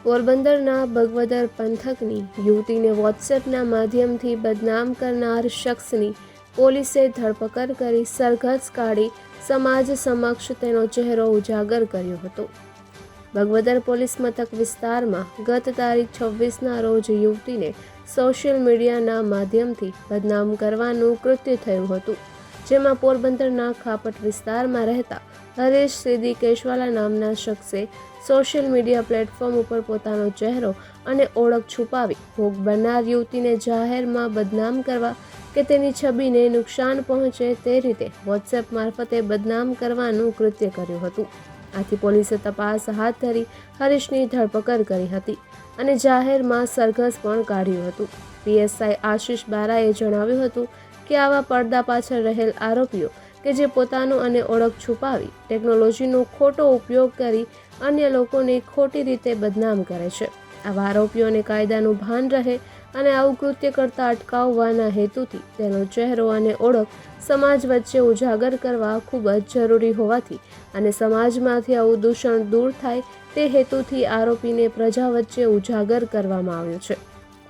પોરબંદરના બગવદર પંથકની યુવતીને વોટ્સએપના માધ્યમથી બદનામ કરનાર શખ્સની પોલીસે ધરપકડ કરી સરઘસ કાઢી સમાજ સમક્ષ તેનો ચહેરો ઉજાગર કર્યો હતો. બગવદર પોલીસ મથક વિસ્તારમાં ગત તારીખ 26ના રોજ યુવતીને સોશિયલ મીડિયાના માધ્યમથી બદનામ કરવાનું કૃત્ય થયું હતું, જેમાં પોરબંદરના ખાપટ વિસ્તારમાં રહેતા હરેશ સિદ્દી કેશવાલા નામના શખ્સે સોશિયલ મીડિયા પ્લેટફોર્મ ઉપર પોતાનો ચહેરો અને ઓળખ છુપાવી ભોગ બનનાર યુવતીને જાહેરમાં બદનામ કરવા કે તેની છબીને નુકસાન પહોંચે તે રીતે વોટ્સએપ મારફતે બદનામ કરવાનું કૃત્ય કર્યું હતું. આથી પોલીસે તપાસ હાથ ધરી હરીશની ધરપકડ કરી હતી અને જાહેરમાં સરઘસ પણ કાઢ્યું હતું. પીએસઆઈ આશિષ બારાએ જણાવ્યું હતું કે આવા પડદા પાછળ રહેલ આરોપીઓ કે જે પોતાનો અને ઓળખ છુપાવી ટેકનોલોજીનો ખોટો ઉપયોગ કરી અન્ય લોકોને ખોટી રીતે બદનામ કરે છે. આવા આરોપીઓને કાયદાનું ભાન રહે અને આવું કૃત્ય કરતા અટકાવવાના હેતુથી તેનો ચહેરો અને ઓળખ સમાજ વચ્ચે ઉજાગર કરવા ખૂબ જ જરૂરી હોવાથી અને સમાજમાંથી આવું દૂષણ દૂર થાય તે હેતુથી આરોપીને પ્રજા વચ્ચે ઉજાગર કરવામાં આવ્યો છે.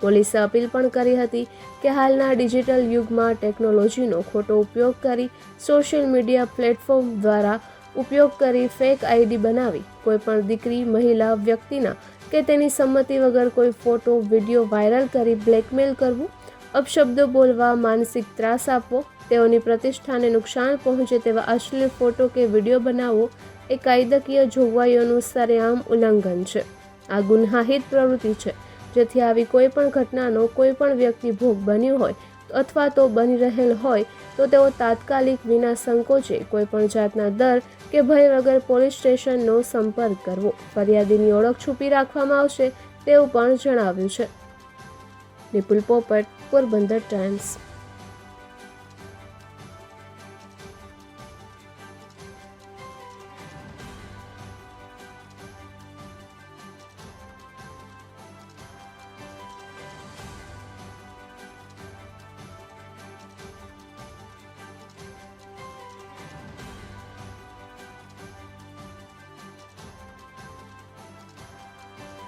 પોલીસે અપીલ પણ કરી હતી કે હાલના ડિજિટલ યુગમાં ટેકનોલોજીનો ખોટો ઉપયોગ કરી સોશિયલ મીડિયા પ્લેટફોર્મ દ્વારા ઉપયોગ કરી ફેક આઈડી બનાવી કોઈપણ દીકરી, મહિલા, વ્યક્તિના કે તેની સંમતિ વગર કોઈ ફોટો, વિડીયો વાયરલ કરી બ્લેકમેલ કરવું, અપશબ્દો બોલવા, માનસિક ત્રાસ આપવો, તેઓની પ્રતિષ્ઠાને નુકસાન પહોંચે તેવા અશ્લીલ ફોટો કે વિડીયો બનાવવો એ કાયદાકીય જોગવાઈઓનું સરેઆમ ઉલ્લંઘન છે. આ ગુન્હાહિત પ્રવૃત્તિ છે, જેથી આવી કોઈ પણ ઘટનાનો કોઈ પણ વ્યક્તિ ભોગ બન્યો હોય અથવા તો બની રહેલ હોય તો તેઓ તાત્કાલિક વિના સંકોચે કોઈ પણ જાતના ડર કે ભય વગર પોલીસ સ્ટેશનનો સંપર્ક કરવો. ફરિયાદીની ઓળખ છુપી રાખવામાં આવશે તેવું પણ જણાવ્યું છે. નિપુલ પોપટ, પોરબંદર ટાઈમ્સ.